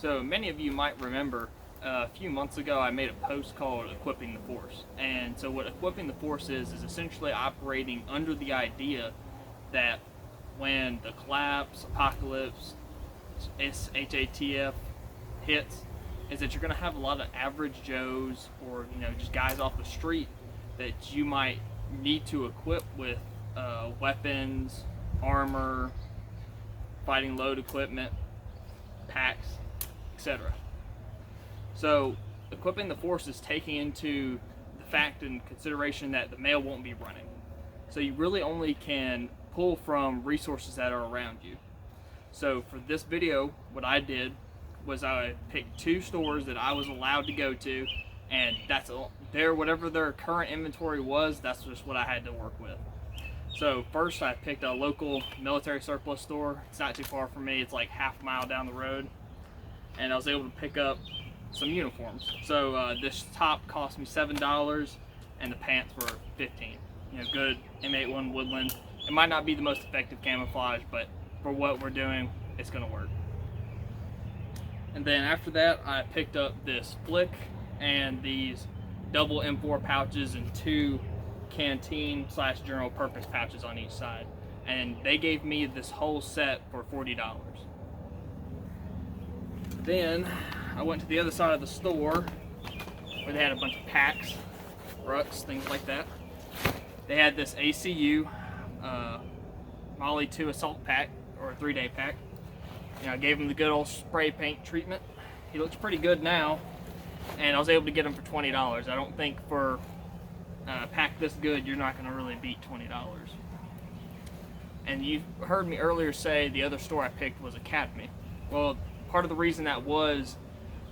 So many of you might remember a few months ago I made a post called Equipping the Force. And so what Equipping the Force is essentially operating under the idea that when the collapse, apocalypse, HATF hits, is that you're going to have a lot of average Joes or just guys off the street that you might need to equip with weapons, armor, fighting load equipment, packs, etc. So equipping the force is taking into the fact and consideration that the mail won't be running. So you really only can pull from resources that are around you. So for this video, what I did was I picked 2 stores that I was allowed to go to, and that's whatever their current inventory was, that's just what I had to work with. So first I picked a local military surplus store. It's not too far from me, it's like half a mile down the road. And I was able to pick up some uniforms. So this top cost me $7 and the pants were $15. Good M81 Woodland. It might not be the most effective camouflage, but for what we're doing, it's gonna work. And then after that, I picked up this flick and these double M4 pouches and 2 canteen / general purpose pouches on each side. And they gave me this whole set for $40. Then I went to the other side of the store where they had a bunch of packs, rucks, things like that. They had this ACU Molly 2 assault pack, or a 3-day pack. I gave him the good old spray paint treatment. He looks pretty good now, and I was able to get him for $20. I don't think for a pack this good, you're not going to really beat $20. And you heard me earlier say the other store I picked was Academy. Well, part of the reason that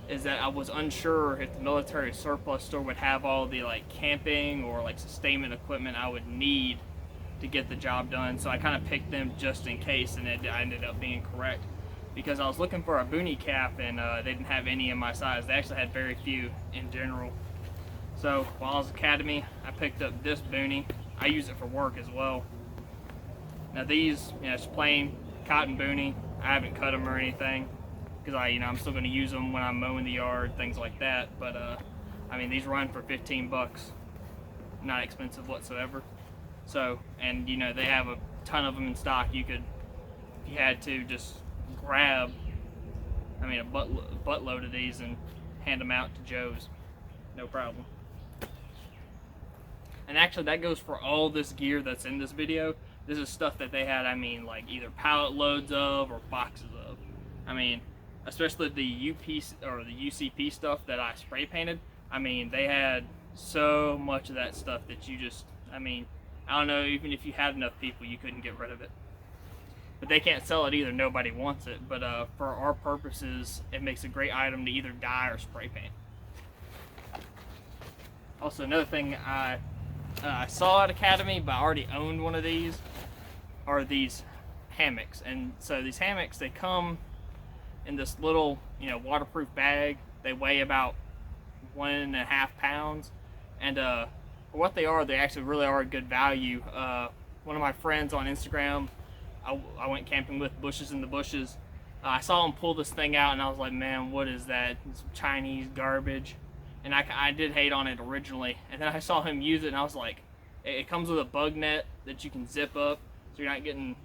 is that I was unsure if the military surplus store would have all the camping or sustainment equipment I would need to get the job done. So I kind of picked them just in case, and I ended up being correct. Because I was looking for a boonie cap and they didn't have any in my size. They actually had very few in general. So while I was at Academy, I picked up this boonie. I use it for work as well. Now these, it's plain cotton boonie. I haven't cut them or anything because I'm still going to use them when I'm mowing the yard, things like that. But I mean, these run for 15 bucks. Not expensive whatsoever. So, and they have a ton of them in stock. You could, if you had to, just grab a buttload of these and hand them out to Joe's, no problem. And actually that goes for all this gear that's in this video. This is stuff that they had, either pallet loads of or boxes of. Especially the UP or the UCP stuff that I spray painted. They had so much of that stuff that you just, I don't know, even if you had enough people, you couldn't get rid of it. But they can't sell it either, nobody wants it. But for our purposes, it makes a great item to either dye or spray paint. Also, another thing I saw at Academy, but I already owned one of these, are these hammocks. And so these hammocks, they come in this little, waterproof bag. They weigh about 1.5 pounds. And for what they are, they actually really are a good value. One of my friends on Instagram, I went camping with, Bushes in the Bushes. I saw him pull this thing out and I was like, man, what is that? It's Chinese garbage. And I did hate on it originally. And then I saw him use it and I was like, it comes with a bug net that you can zip up so you're not getting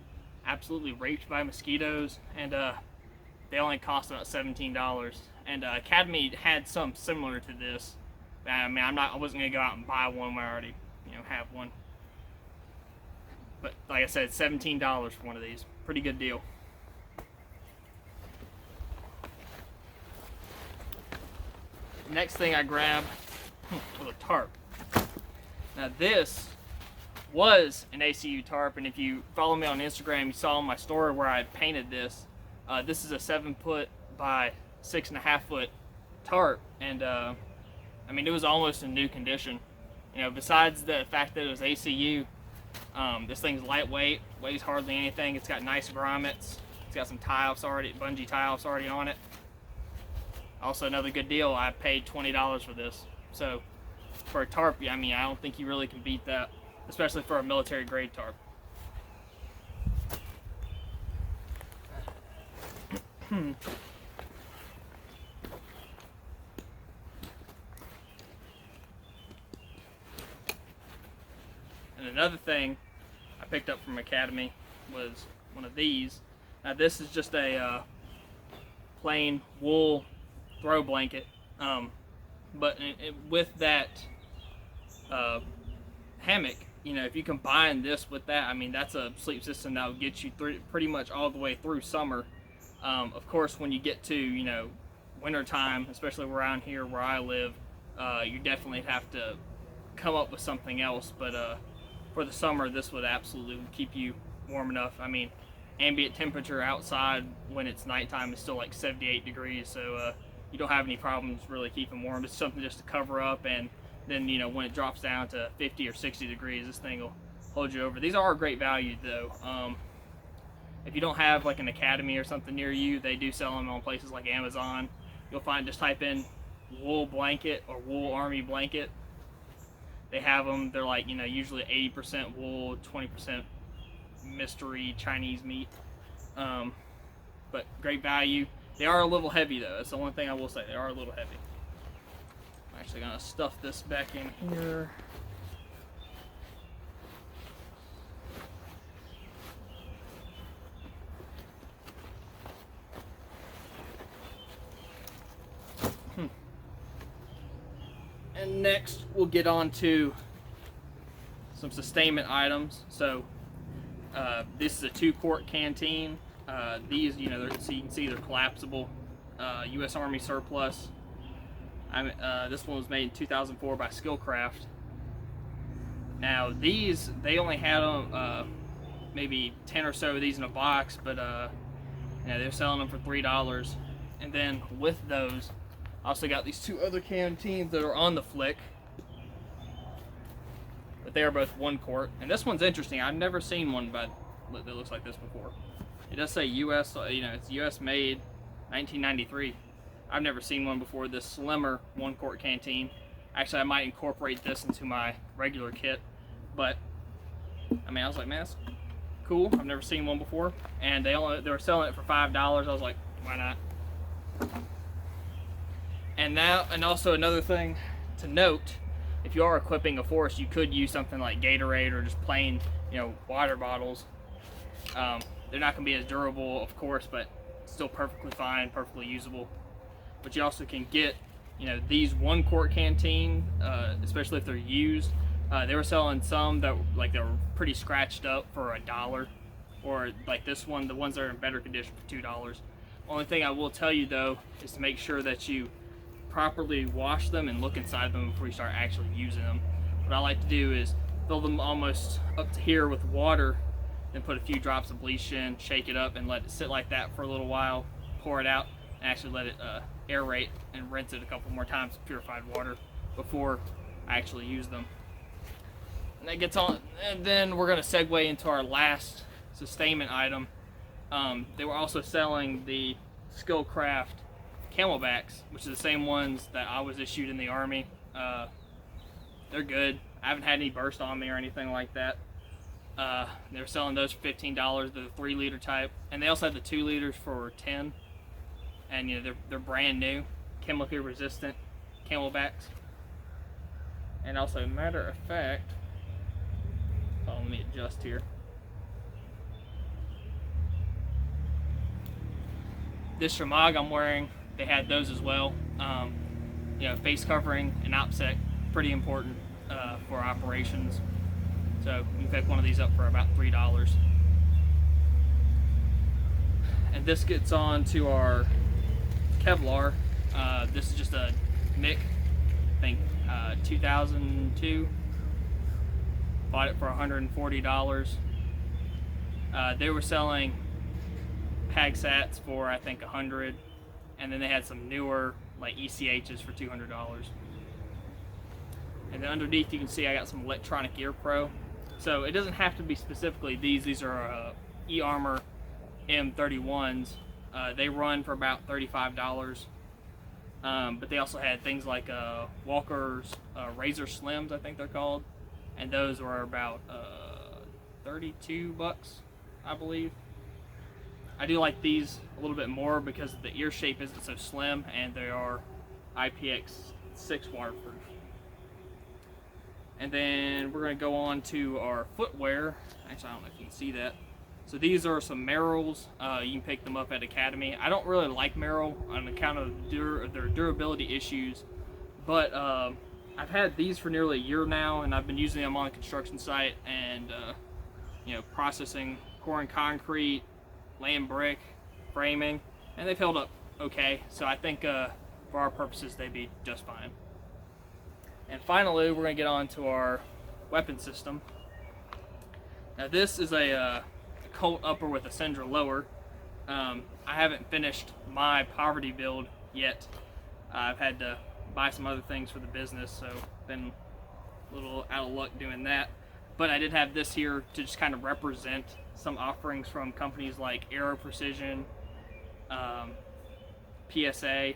absolutely raped by mosquitoes. And they only cost about $17. And Academy had some similar to this. I wasn't gonna go out and buy one when I already, have one. But like I said, $17 for one of these. Pretty good deal. Next thing I grabbed was a tarp. Now this was an ACU tarp, and if you follow me on Instagram, you saw in my story where I painted this. This is a 7-foot by 6.5-foot tarp, and it was almost in new condition. Besides the fact that it was ACU, this thing's lightweight, weighs hardly anything. It's got nice grommets. It's got some tie-offs already, bungee tie-offs already on it. Also, another good deal, I paid $20 for this. So for a tarp, I don't think you really can beat that, especially for a military grade tarp. Another thing I picked up from Academy was one of these. Now this is just a plain wool throw blanket, but with that hammock, if you combine this with that, I mean, that's a sleep system that will get you through pretty much all the way through summer. Of course, when you get to winter time, especially around here where I live, you definitely have to come up with something else. But for the summer, this would absolutely keep you warm enough. I mean, ambient temperature outside when it's nighttime is still like 78 degrees, so you don't have any problems really keeping warm. It's something just to cover up, and then when it drops down to 50 or 60 degrees, this thing will hold you over. These are a great value though. If you don't have like an Academy or something near you, they do sell them on places like Amazon. You'll just type in wool blanket or wool army blanket. They have them. They're like usually 80% wool, 20% mystery Chinese meat, but great value. They are a little heavy though. That's the one thing I will say. They are a little heavy. I'm actually gonna stuff this back in here. And next we'll get on to some sustainment items. So this is a 2-quart canteen. These, so you can see they're collapsible. U.S. Army surplus. This one was made in 2004 by Skillcraft. Now these, they only had them maybe 10 or so of these in a box, but they're selling them for $3. And then with those, I also got these 2 other canteens that are on the flick, but they are both 1 quart. And this one's interesting. I've never seen one that looks like this before. It does say U.S. It's U.S. made, 1993. I've never seen one before. This slimmer 1 quart canteen. Actually, I might incorporate this into my regular kit. But I mean, I was like, man, that's cool. I've never seen one before, and they were selling it for $5. I was like, why not? And also another thing to note, if you are equipping a force, you could use something like Gatorade or just plain, water bottles. They're not going to be as durable, of course, but still perfectly fine, perfectly usable. But you also can get, these 1 quart canteen, especially if they're used. They were selling some that they were pretty scratched up for $1, or like this one, the ones that are in better condition for $2. Only thing I will tell you though is to make sure that you properly wash them and look inside them before you start actually using them. What I like to do is fill them almost up to here with water, then put a few drops of bleach in, shake it up, and let it sit like that for a little while, pour it out, and actually let it aerate and rinse it a couple more times with purified water before I actually use them. And that gets on, and then we're going to segue into our last sustainment item. They were also selling the Skillcraft Camelbacks, which are the same ones that I was issued in the Army. They're good. I haven't had any burst on me or anything like that. They were selling those for $15. They're the 3-liter type, and they also have the 2 liters for $10. And they're brand new, chemically resistant Camelbacks. And also, matter of fact, let me adjust here. This shamag I'm wearing, they had those as well. Face covering and OPSEC, pretty important for operations. So you can pick one of these up for about $3. And this gets on to our Kevlar. This is just a MIC, I think 2002. Bought it for $140. They were selling PagSats for I think $100, and then they had some newer like ECHs for $200. And then underneath you can see I got some electronic ear pro. So it doesn't have to be specifically these. These are E-Armor M31s. They run for about $35. But they also had things like Walker's Razor Slims, I think they're called. And those were about $32, I believe. I do like these a little bit more because the ear shape isn't so slim, and they are IPX6 waterproof. And then we're going to go on to our footwear. Actually, I don't know if you can see that. So these are some Merrells. You can pick them up at Academy. I don't really like Merrell on account of their durability issues, but I've had these for nearly a year now, and I've been using them on a construction site and processing, pouring concrete, laying brick, framing, and they've held up okay. So I think for our purposes, they'd be just fine. And finally, we're going to get on to our weapon system. Now this is a Colt upper with a Sendra lower. I haven't finished my poverty build yet. I've had to buy some other things for the business, so been a little out of luck doing that. But I did have this here to just kind of represent some offerings from companies like Aero Precision, PSA.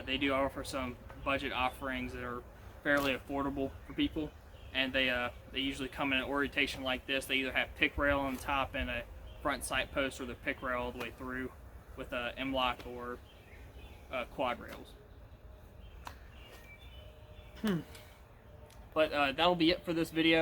They do offer some budget offerings that are fairly affordable for people, and they usually come in an orientation like this. They either have pick rail on the top and a front sight post, or the pick rail all the way through with a M-lock or quad rails. But that'll be it for this video.